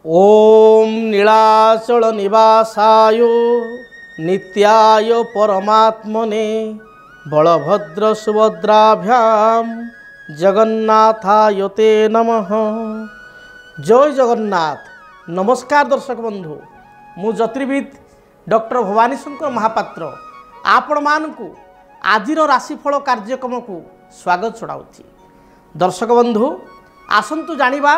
ओम नीलाचल निवासाय नित्याय परमात्मने बलभद्र सुभद्राभ्याम जगन्नाथाय ते नमः। जय जगन्नाथ। नमस्कार दर्शक बंधु, मु ज्योतिर्विद डॉक्टर भवानी शंकर महापात्र आपण मानकु आजिर राशिफल कार्यक्रम को स्वागत जनाऊँगी। दर्शक बंधु आसंतु जानिबा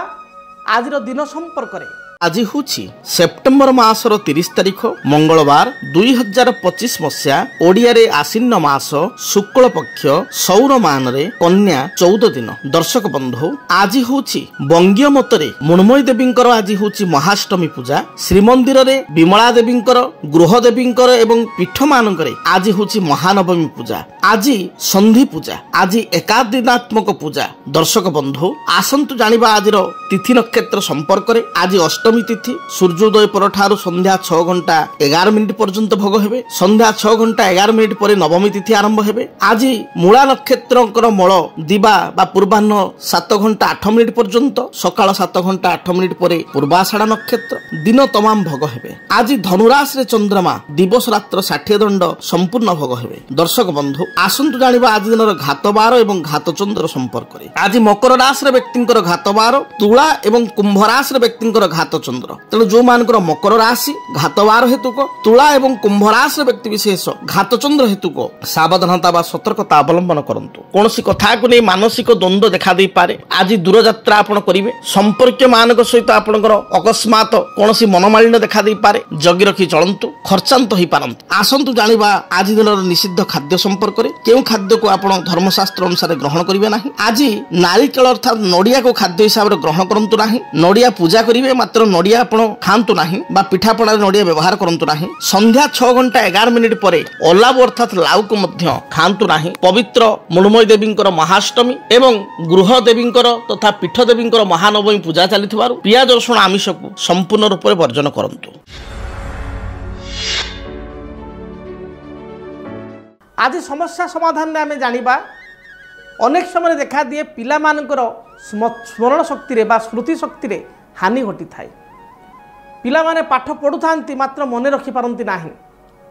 आजिर दिन संपर्क रे। आज हूँ सेप्टेम्बर मासर 30 तारिख मंगलवार 2025 मसीहा ओडिया रे आसीन मास शुक्ल पक्ष सौरमान रे कन्या 14 दिन। दर्शक बंधु आज हूँ बंगीय मतरे मृण्मयी देवींकर आज हूँ महाष्टमी पूजा। श्रीमंदिर रे विमला देवींकर गृह देवींकर एवं पीठ मानकरे आज हूँ महानवमी पूजा। आज संधि पूजा, आज एकादिनात्मक पूजा। दर्शक बंधु आसंतु जानिबा आजिर तिथि नक्षत्र संपर्क रे। आज अष्टमी तिथि सूर्योदय पर ठारू संध्या 6 घंटा 11 मिनिट पर्यंत भोग हेबे। संध्या 6 घंटा 11 मिनिट पर नवमी तिथि आरंभ हेबे। आज मूला नक्षत्रकर मळ दिबा बा पूर्वाह्न 7 घंटा 8 मिनिट पर्यंत, सकाळ 7 घंटा 8 मिनिट पर पूर्वाषाढ़ नक्षत्र दिन तमाम भोग हेबे। आज धनुराश रे चंद्रमा दिवस रात्र 60 दंड संपूर्ण भोग हेबे। दर्शक बंधु आसंतु जानिबा आज दिनर घातबार एवं घातचंद्र संपर्क रे। आज मकर राशि रे व्यक्तिंकर घातबार, तुला एवं कुंभ राशि रे व्यक्तिंकर घातचंद्र। तेणु जो मानकर मकर राशि घातबार हेतुक, तुला एवं कुंभ राशि व्यक्ति विशेष घातचंद्र हेतुक सावधानता बा सतर्कता अवलंबन करंतु। कोनसी कथा को नै मानसिक द्वंद्व देखा दे पारे। आज दूर यात्रा आपण करिवे। संपर्क मानक सहित आपणकर अकस्मात कोनसी मनोमालिन्य देखा दे पारे। जगी रखी चलंतु, खर्चांत होई पारंतु। आसंतु जानिबा आज दिनर निषिद्ध खाद्य संपर्क रे। केउ खाद्य को आपण धर्मशास्त्र अनुसार ग्रहण करिवे नाही। आज नारिकेल अर्थात नडिया को खाद्य हिसाब रे ग्रहण करंतु नाही। नडिया पूजा करिवे मात्र नडिया आपण खांतु नाही बा पिठापड़ा नडिया व्यवहार करंतु नाही। संध्या 6 घंटा 11 मिनिट परे ओलाव अर्थात लाउ को मध्य खांतु नाही। पवित्र मृण्मयी देवींकर महाष्टमी एवं गृह देवींकर तथा पीठ देवींकर महानवमी पूजा चलिथिबारु पियाज रसुण आमिष को संपूर्ण रूप से वर्जन करंतु। आज समस्या समाधान में आम जानिबा अनेक समय देखा दिए पिला मानकर स्मरण शक्ति रे बा स्मृति शक्ति रे हानि घटी थाए। पिला माने पाठ पढ़ु थांती मात्र मने रखि पारंती नाही।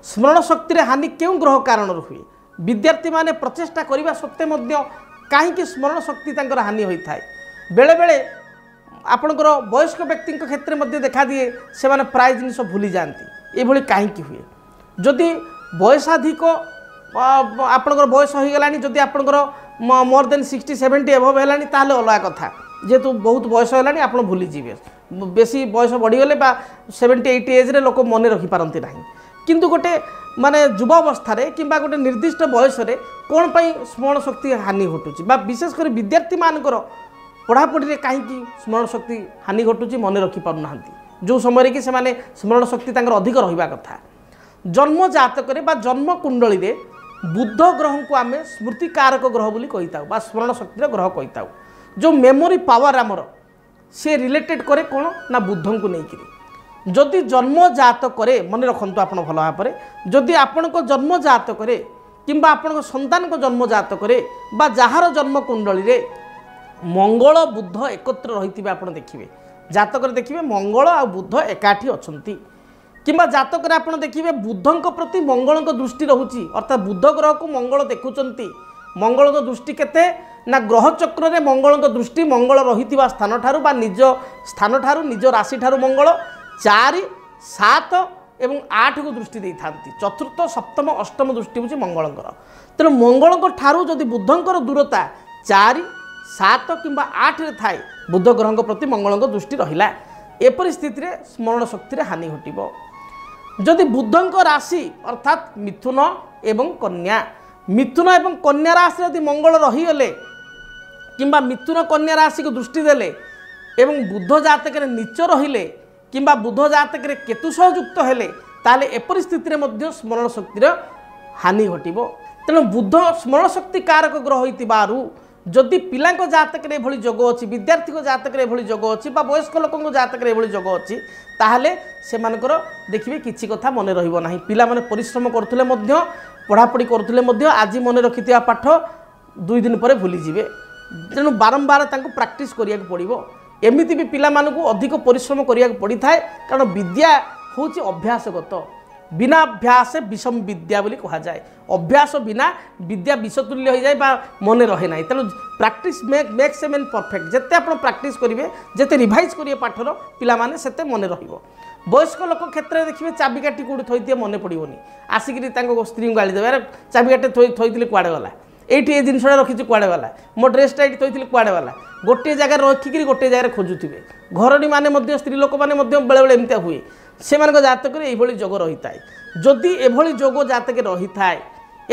स्मरण शक्ति रे हानि केउ ग्रह कारण हुए। विद्यार्थी माने प्रचेष्टा करिबा सत्ते मध्य काहेकि स्मरण शक्ति तांकर हानि होई थाए। बेले बेले आपनकर वयस्क व्यक्ति क्षेत्र में देखा दिए से माने प्राय जिनिस भूली जाती। एभली काहेकि हुए। जदि वयसाधिक आपनकर बयस हो गलानी, जदि आपनकर मोर देन 60-70 एभव हेलानी ताले अलग कथा। जेतु बहुत बयस हेलानी आपण भूली जीवे। बेसी बयस बढ़ीगले बा 70-80 एज रे लोक मने रखि पारंती नाही। किंतु गोटे माने युवावस्था रे किंबा गोटे निर्दिष्ट बयस रे कोन पई स्मरण शक्ति हानि घटुची बा विशेष कर विद्यार्थी मानकर पढ़ापढ़ी रे काहेकि स्मरण शक्ति हानि घटुची मने रखि पारु नाहंती। जो समय कि से माने स्मरण शक्ति तांकर अधिक रहिबा कथा। जन्म जातक रे बा जन्म कुंडली रे बुध ग्रह को आम स्मृति कारक ग्रह बोली कहीता बा स्मरण शक्ति ग्रह कहीता। जो मेमोरी पावर आमर से रिलेटेड करे कौन ना बुध को लेकिन। जदि जन्म जात करे मन रखु आप भल भाव में जदि आपण जन्म जात करे किंबा आपण संतान को जन्म जात करे बा जार जन्म कुंडली रे मंगल बुध एकत्र रही आप देखिए। जातक देखिए मंगल आ बुध एकाठी अच्छा। किंबा जातक आप देखिए बुधों प्रति मंगल दृष्टि रोचे अर्थात बुध ग्रह को मंगल देखुंट। मंगल दृष्टि केते ना ग्रह चक्र रे मंगल दृष्टि मंगल रही स्थान ठारू बा निज स्थान ठारू निज राशि ठारू मंगल 4, 7 एवं 8 को दृष्टि दे था। चतुर्थ, सप्तम, अष्टम दृष्टि हूँ मंगलंकर। तेणु मंगल ठारू जदि बुधंकर दूरता 4, 7 किंबा 8 रे थाए बुध ग्रह प्रति मंगल दृष्टि रहिला। एपरि स्थिति रे स्मरण शक्ति रे हानि घटिबो। जदि बुधंक राशि अर्थात मिथुन एवं कन्या, मिथुन एवं कन्या राशि यदि मंगल रहीगले किंबा मिथुन कन्या राशि को दृष्टि देले एवं बुध जातक नीच रहिले किंबा बुध जातक केतु सहयुक्त हेले ताले एपरि स्थिति रे मध्य स्मरण शक्तिर हानि घटिबो। तेणु बुध स्मरण शक्ति कारक ग्रह होइतिबारु जदि पिलांक जातक रे भली जोग अछि, विद्यार्थी को जातक रे भली जोग अछि बा वयस्क लोकंक जातक रे भली जोग अछि ताहले से मानकर देखिबे किछि कथा मने रहिबो नाही। पिला माने परिश्रम करथुले मध्य पढ़ापढ़ी करथुले मध्य आज मने रखिथिया पाठ 2 दिन परे भूली जिवे। तेणु बारंबार तांको प्रैक्टिस करिया पड़िबो। एमिति भी पिलामानकु अधिक परिश्रम करिया पड़ी थाए कारण विद्या होची अभ्यासगत बिना अभ्यास विषम विद्या बोली कहा जाए अभ्यास बिना विद्या विषतुल्य हो जाए बा मन रहे ना तेणु practice makes a man perfect जिते आप प्रैक्टिस करेंगे जिते रिवाइज करेंगे पाठर पिलामाने सेते मन रहिबो वयस्क लोक क्षेत्र में देखिए चाबिकाठी कौट थी मन पड़ोनी आसिक स्त्री को गाड़ी देवे चाबिकाठी थी कुआड़े गला एठी ए जिनसा रखी कुआड़े गला मो ड्रेसटा ये थी कुआड़े गला गोटे जगह रखिक गोटे जगह खोजुवे घरणी मैंने स्त्री लोक मैंने बेले बेले एमती हुए से जातक ये जोग रही है जदि एभली जोग जातक रही थाए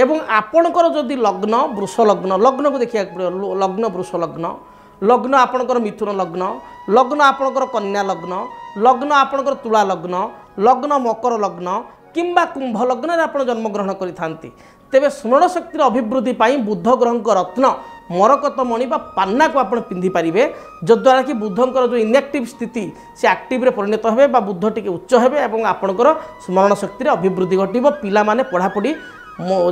एवं आपणकर जदि लग्न वृष लग्न लग्न को देखा पड़ो लग्न वृष लग्न लग्न आपणकर मिथुन लग्न लग्न आपणकर कन्या लग्न लग्न आपणकर तुला लग्न लग्न मकर लग्न किंबा कुंभ लग्न आप जन्मग्रहण करि तेबे स्मरण शक्तिर अभिवृद्धि पाई बुध ग्रह रत्न मरकत मणि बा पान्ना को आप पिंधि पारे जद्वारा कि बुधंकर जो इनएक्टिव स्थिति से एक्टिव परिणत हे बा बुध टिके उच्च हे और आपणकर स्मरण शक्तिर अभिवृद्धि घटिबो पिला माने पढ़ापढ़ी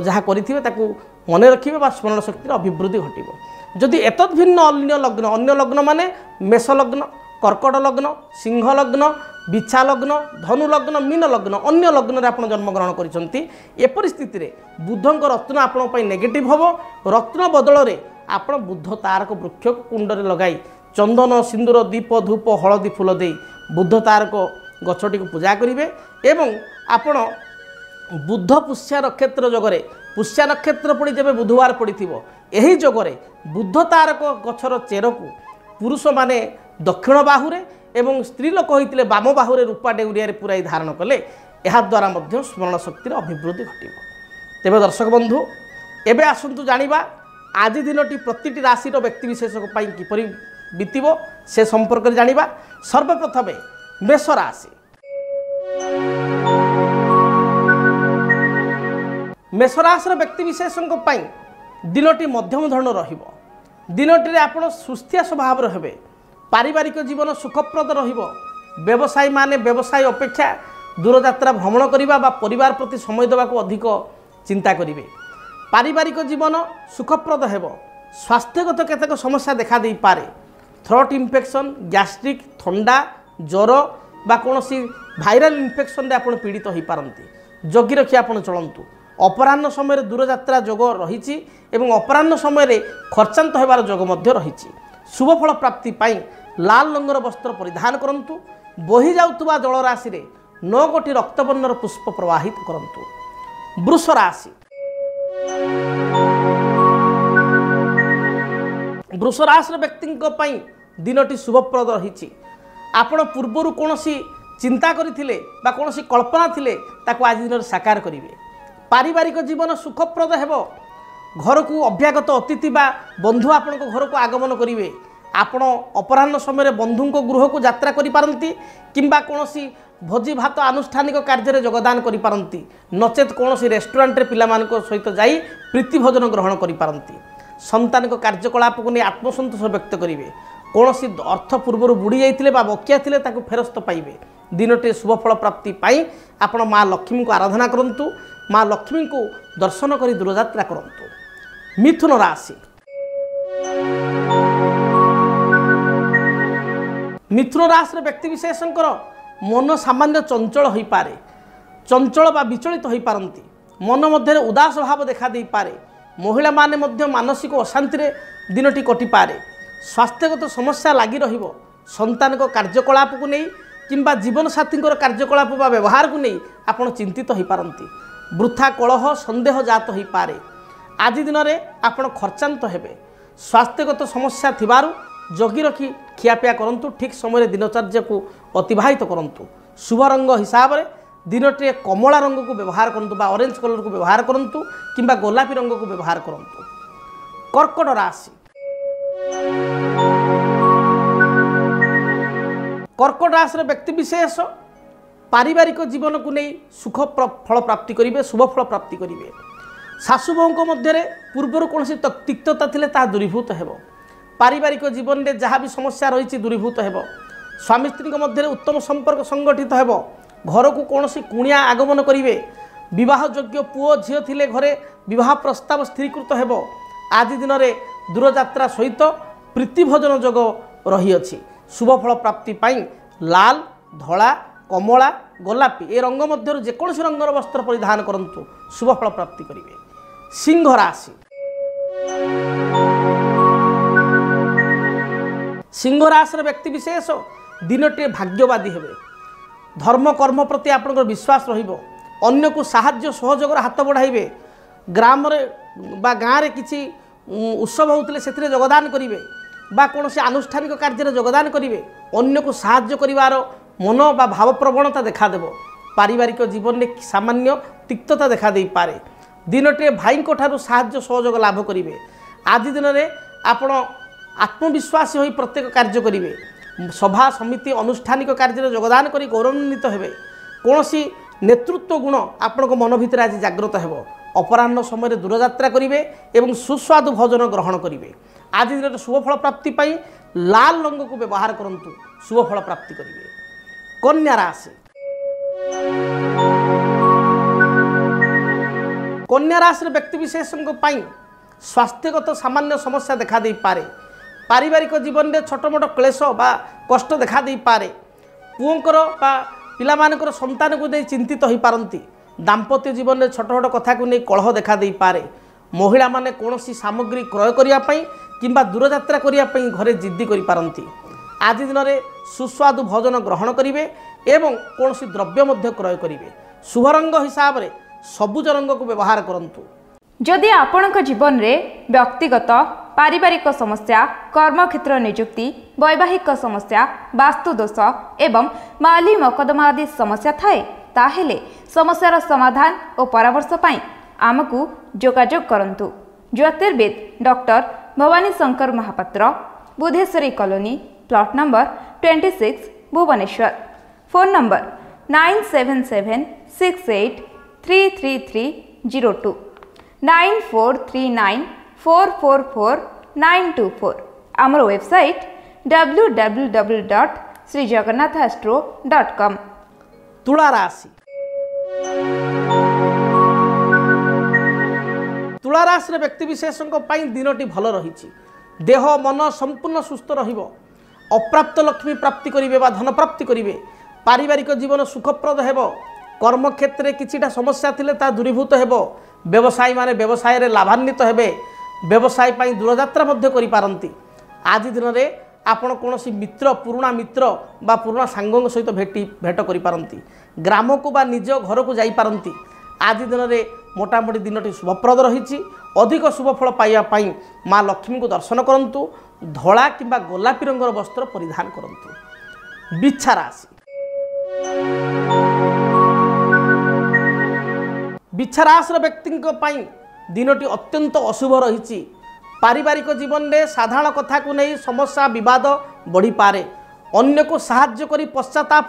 जहाँ करिथिबे ताकू मन रखिबे बा स्मरण शक्तिर अभिवृद्धि घटिबो जदि एतद् भिन्न अन्य लग्न माने मेष लग्न कर्कट लग्न सिंह लग्न बिछा लग्न धनु लग्न मीन लग्न अन्य लग्न रे आपण जन्मग्रहण करिसंती ए परिस्थिति रे बुधंक रत्न आपण पई नेगेटिव हबो रत्न बदल रे आपण बुध तारक वृक्ष को कुंड रे लगाई चंदन सिंदूर दीप धूप हलदी फूल दे बुध तारक गछटी को पूजा करिवे एवं आपण बुध पुष्या नक्षत्र जगरे पुष्या नक्षत्र पड़ी जब बुधवार पड़ी यही जगरे बुध तारक गछर चेर को पुरुष माने दक्षिण बाहुरे एवं स्त्री लोक होते बाम बाहुरे रूपा डेउरिया पुराई धारण कले यह द्वारा मध्य स्मरण शक्तिर अभिवृद्धि घटिबो तेबे दर्शक बंधु एबे आसंतु जानिबा आज दिनटी प्रतिटी राशिर व्यक्तिविशेष किपरि बीतिबो से संपर्क में जानिबा सर्वप्रथमे मेष राशि मेष राशि व्यक्तिविशेषों दिनटी मध्यम धरण रहिबो दिनटी आपण सुस्थिया स्वभाव हेबे पारिवारिक जीवन सुखप्रद रहिबो व्यवसायी माने व्यवसाय अपेक्षा दूरयात्रा भ्रमण करबा बा परिवार प्रति समय देवा को अधिक चिंता करिवे पारिवारिक जीवन सुखप्रद हेबो स्वास्थ्यगत केतक समस्या देखा दे पारे थ्रोट इन्फेक्शन गैस्ट्रिक ठंडा ज्वर बा कोनोसी भाइराल इन्फेक्शन रे आपण पीड़ित होई पारंती जगी रखी आपण चलंतु अपराह्न समय दूरयात्रा जोग रही एवं अपराह्न समय खर्चांत होबार जोग मध्य रही शुभफल प्राप्ति पाई लाल रंगर वस्त्र परिधान करंतु बही जाउतबा जलराशि रे 9 गोटी रक्तवर्णर पुष्प प्रवाहित करंतु वृष राशि वृष राशि व्यक्ति दिनटी शुभप्रद रही आपण पूर्वर कौन चिंता करथिले बा कौन कल्पना थिले ताको आज दिन साकार करिवे पारिवारिक जीवन सुखप्रद हेबो घर को अभ्यागत अतिथि बा बंधु आपण घर को आगमन करिवे आपण अपराह्न समय बंधु गृह को यात्रा करि पारंती किंबा कोनोसी भोजी भात आनुष्ठानिक कार्य में योगदान करि पारंती नचेत कोनोसी रेस्टोरेंट रे पिला मानक सहित जाई प्रीति भोजन ग्रहण करि पारंती संतानिक कार्यकलाप को नहीं आत्मसंतोष व्यक्त करिवे कोनोसी अर्थ पूर्वर बुड़ी जाइतिले बा बकिया थिले ताकू फेरस्त पाइबे दिनटे शुभफल प्राप्ति पाई आपण माँ लक्ष्मी को आराधना करंतु माँ लक्ष्मी को दर्शन करी दूरयात्रा करंतु मिथुन राशि मिथुन राशि व्यक्ति विशेषकर मन सामान्य चंचल हो पारे चंचल बा विचलित हो पारंती मन मध्य उदास भाव देखा दे पारे महिला माने मध्य मानसिक अशांति रे दिनटी कटि पारे स्वास्थ्यगत समस्या लगी रहिबो संतान को कार्यकलाप को नहीं किंबा जीवन साथी कार्यकलाप बा व्यवहार को नहीं आपण चिंतित हो पारंती वृथा कलह संदेह जात हो पारे आज दिन में आपण खर्चांत हेबे स्वास्थ्यगत समस्या थिबारु जगी रखी खियापिया करंतु ठीक समय दिनचर्या को अतिबाहित करंतु शुभ रंग हिसाब से दिनटे कमला रंग को व्यवहार करंतु बा ऑरेंज कलर को व्यवहार करंतु किंबा गोलापी रंग को व्यवहार करंतु कर्कट राशि कर्कट राशि व्यक्ति विशेष पारिवारिक जीवन को नहीं सुख फल प्राप्ति करेंगे शुभ फल प्राप्ति करेंगे सासु बहु मध्य पूर्वर कौन तिक्तता थिले ता दूरीभूत हेबो पारिवारिक जीवन में जहाँ भी समस्या रही दूरीभूत हेबो स्वामी स्त्री मध्य उत्तम संपर्क संगठित हेबो घर को कौन कुणिया आगमन करेंगे विवाह योग्य पुओ झील थिले घरे विवाह प्रस्ताव स्थिरीकृत हेबो आज दिन में दूरयात्रा सहित प्रीति भोजन जोग रही अछि शुभफल प्राप्ति लाल धला कमला गोलापी ए रंग मध्य जेकोसी रंगर वस्त्र परिधान करंतु शुभफल प्राप्ति करेंगे। सिंह राशि सिंह राशि व्यक्ति विशेष दिनटे भाग्यवादी हेबे धर्म कर्म प्रति आपनकर विश्वास रहिबो अन्य को साहाय्य सहयोग हाथ बढ़ाइबे ग्राम बा गाँव में किसी उत्सव होते से योगदान करेंगे बा कौन से आनुष्ठानिक कार्य योगदान करेंगे अन्य को साहाय्य करिवार मन बा भाव प्रवणता देखादेव पारिवारिक जीवन में सामान्य तिक्तता देखा दे पारे दिनटे भाई ठारू साहाय्य सहयोग लाभ करेंगे आज दिन में आपण आत्मविश्वासी हो प्रत्येक कार्य करेंगे सभा समिति अनुष्ठानिक कार्य योगदान कर गौरवान्वित हेबे कौन सी नेतृत्व गुण आपण मन भितर आज जागृत हेबो अपराह्न समय दूरयात्रा करेंगे एवं सुस्वादु भोजन ग्रहण करेंगे आज दिन शुभफल प्राप्ति लाल रंग को व्यवहार करंतु शुभफल प्राप्ति करेंगे। कन्या राशि कन्या राशि व्यक्ति विशेष स्वास्थ्यगत सामान्य समस्या देखा दे पारे पारिवारिक जीवन में छोट मोट क्लेश बा कष्ट देखा दे पारे पुओंकर बा पिलामानकर संतान को नहीं चिंतित हो पारती दाम्पत्य जीवन में छोट छोट कथा को नहीं कलह देखा दे पारे महिला माने कौन सी सामग्री क्रय करने किंबा दूरयात्रा करने घरे जिद्दी करि पारंती आज दिन में सुस्वादु भोजन ग्रहण करेंगे एवं कौन सी द्रव्य मध्य क्रय करेंगे शुभ रंग हिसाब से सबुज रंग को व्यवहार करंतु। जदि आपणक जीवन में व्यक्तिगत पारिवारिक समस्या कर्मक्षेत्र नियुक्ति वैवाहिक समस्या वास्तुदोष एवं माली मकदमा आदि समस्या थाए ताहेले समस्यार समाधान और परामर्श पाई आमको जोगाजोग करंतु। ज्योतिर्विद doctor Bhabani Shankar Mahapatra Budheswari colony plot number 26 Bhubaneswar phone number 9776833302 9439444924 आमर वेबसाइट www.srijagannathastro.com। तुला राशि तुला राशि व्यक्ति विशेषों दिनटी भल रही देह मन संपूर्ण सुस्थ रहिबो अप्राप्त लक्ष्मी प्राप्ति करेंगे धन प्राप्ति करेंगे पारिवारिक जीवन सुखप्रद हेबो कर्म क्षेत्र में किछिटा समस्या थिले ता दूरीभूत हेबो व्यवसायी माने व्यवसाय रे लाभान्वित हेबे व्यवसाय पाई दूरयात्रा मध्य करि पारंती आज दिन में आपण कौन मित्र पुराणा मित्र बा पुराणा सांगों सहित भेट करि पारंती ग्राम को बा निज घर को जाई पारंती आज दिन में मोटामोटी दिनटी शुभप्रद रही अधिक शुभफल पाइबा माँ लक्ष्मी को दर्शन करंतु धला किंबा गोलापी रंगर वस्त्र परिधान करंतु। बिच्छा राशि बिच्छा राशि व्यक्ति दिनटी अत्यंत अशुभ रही पारिवारिक जीवन में साधारण कथा को नहीं समस्या विवाद बढ़ी पारे अन्य को साहाय्य करी पश्चाताप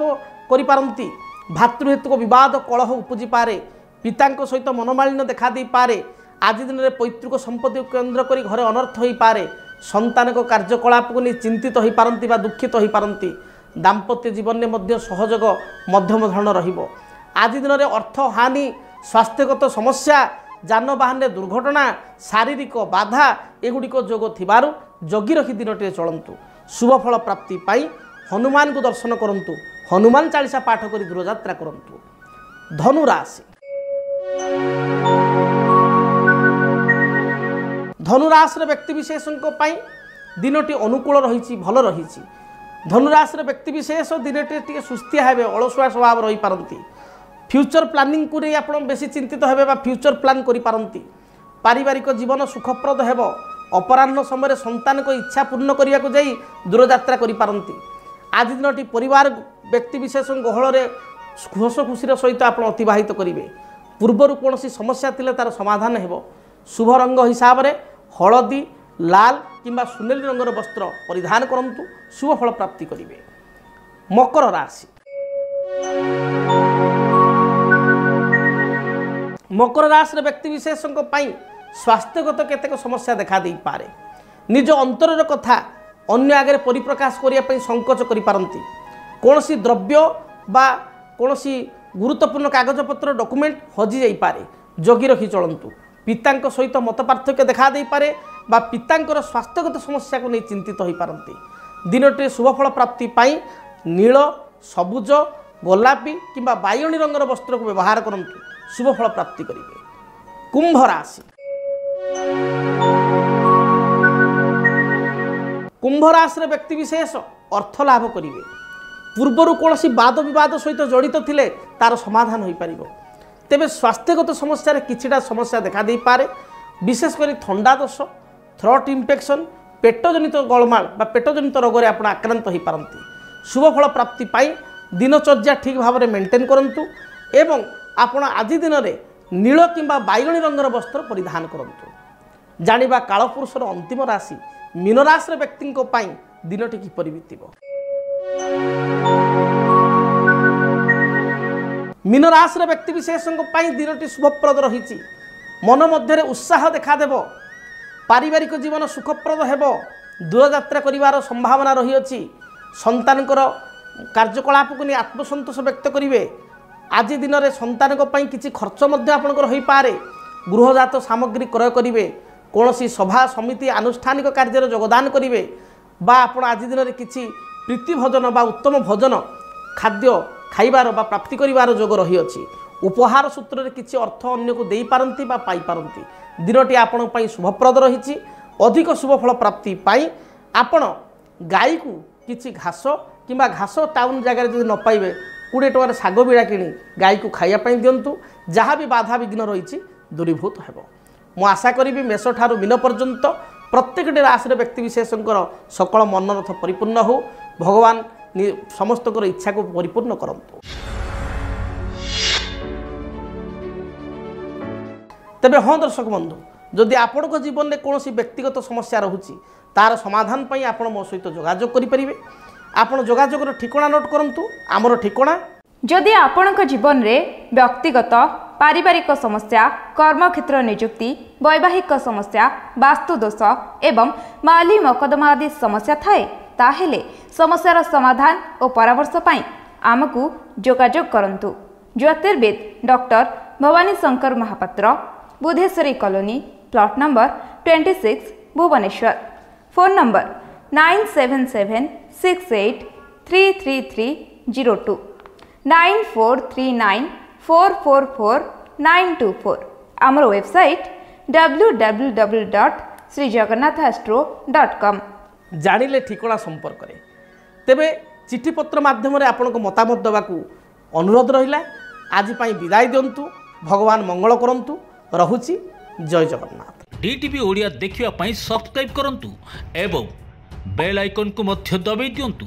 करि पारंती भातृहेतुक विवाद कलह उपजी पारे पिता सहित मनोमालिन्य देखा दे पारे आज दिन में पैतृक संपत्ति केन्द्र करी घरे अनर्थ हो पारे संतान को कार्यकलाप को नहीं चिंतित हो पारंती बा दुखित हो पारंती दाम्पत्य जीवन में मध्य सहयोग मध्यम धरण रहिबो आज दिन में अर्थ हानि स्वास्थ्यगत समस्या जानवाहन दुर्घटना शारीरिक बाधा एगुड़िक जोग थिबारु जगी रखी दिनटे चलंतु शुभफल प्राप्ति पाई हनुमान को दर्शन करंतु हनुमान चालीसा पाठ करी दूरयात्रा करंतु। धनु राशि धनुराशि व्यक्ति विशेषों दिनटी अनुकूल रही भल रही धनुराशि व्यक्ति विशेष दिनटे टी सुस्थिया हे अलसुआ स्वभाव रही पारती फ्यूचर प्लानिंग को नहीं आप बेसी चिंतित हेबे बा फ्यूचर प्लान करि पारंती पारिवारिक जीवन सुखप्रद हेबो अपराह्न समय संतान को इच्छा पूर्ण करने को जाई दूरयात्रा करि पारंती आज दिनटी परिवार व्यक्ति विशेष गहल हस खुशी सहित आप अतिवाहित करेंगे पूर्वर कौन समस्या थिले तार समाधान हेबो शुभ रंग हिसाब से हलदी लाल किंबा सुनेली रंगर वस्त्र परिधान करंतु शुभ फल प्राप्ति करेंगे। मकर राशि मकर राशि व्यक्ति विशेषों स्वास्थ्यगत केतेक समस्या देखा दे पारे निज अंतर कथा अन्य आगे परिप्रकाश करने संकोच करि पारंती कौन सी द्रव्य बा कौन सी गुरुत्वपूर्ण कागजपत्र डॉक्यूमेंट हजि जाई पारे जगी रखी चलंतु पिता सहित मत पार्थक्य देखा दे पारे बा पितांकर स्वास्थ्यगत समस्या को नहीं चिंतित हो पारंती दिनटे शुभफल प्राप्ति पाई नील सबुज गोलापी किंबा बाइगणी रंगर वस्त्र को व्यवहार करंतु शुभफल प्राप्ति करेंगे। कुंभ राशि कुंभ राशि व्यक्ति विशेष अर्थ लाभ करेंगे। पूर्वर कौन वाद विवाद सहित जड़ित थिले तार समाधान हो पार। तेबे स्वास्थ्यगत समस्या किछिटा समस्या देखा दे पारे, विशेषकर थंडा दोष, थ्रोट इन्फेक्शन, पेटजनित गोलमाल बा पेटजनित रोग में आप आक्रांत हो पारती। शुभफल प्राप्ति पाई दिनचर्या ठीक भाव में मेंटेन करंतु एवं आपण आज दिन में नील किंबा बाइगणी रंगर वस्त्र परिधान करंतु। जानिबा कालपुरुषर अंतिम राशि मीन राशि व्यक्ति दिनटी किपरि बीतिबो। मीन राशि व्यक्ति विशेषों दिनटी शुभप्रद रही। मन मध्य उत्साह देखादेव, पारिवारिक जीवन सुखप्रद हेब, दूरयात्रा करिवार संभावना रही अछि। संतानकर कार्यकलाप को नहीं आत्मसंतोष व्यक्त करेंगे। आज दिन में संतान किसी खर्च आपंकर हो पारे। गृहजात सामग्री क्रय करेंगे, कौन सभा समिति आनुष्ठानिक कार्य योगदान करेंगे बा आपण आज दिन में किसी प्रीति भोजन बा उत्तम भोजन खाद्य खाइबार बा प्राप्ति करिवार योग रही अछि। उपहार सूत्र किसी अर्थ अन्य को दे पारंती बा पाई पारंती। दिनटी आपण पई शुभप्रद रही। अधिक शुभफल प्राप्ति पाई आपण गाई को किसी घास किंबा घास टाउन जगह जब न पाइबे 20 टकर शाग बिड़ा किणी गाई को खाइबापी दिंतु। जहाँ भी बाधा विघ्न रही दूरीभूत हेब। मु आशा करी मेष ठारू मीन पर्यंत प्रत्येक राशि व्यक्ति विशेषकर सकल मनोरथ परिपूर्ण हो। भगवान समस्त इच्छा को परिपूर्ण करंतु। तेबे हाँ दर्शक बंधु, जदि आपण जीवन में कौन व्यक्तिगत समस्या रहुची तार समाधान पाई आपण मो सहित जोगाजोग करें। आपण जोगाजोगर ठिकाना नोट करंतु। आमर ठिकाना जदि आपणक जीवन में व्यक्तिगत पारिवारिक समस्या, कर्मक्षेत्र नियुक्ति, वैवाहिक समस्या, वास्तुदोष एवं माली मकदमा आदि समस्या थाए ताहेले समस्यार समाधान और परामर्श पाई आमकु जोगाजोग करंतु। ज्योतिर्विद doctor Bhabani Shankar Mahapatra, Budheswari colony, plot number 26, Bhubaneswar. Phone number 9776833302 9439444924। आमर वेबसाइट www.srijagannathastro.com। जानिले ठिकाना संपर्क में तेबे चिठीपत्र माध्यम आपण मतामत देवाकू अनुरोध रहिला। आज पाई विदाय दिंतु। भगवान मंगल करंतु। रहुची। जय जगन्नाथ। डीटीवी ओडिया देखिवा पाई सब्सक्राइब करंतु एवं बेल आइकन को मध्य दबाई दियंतु।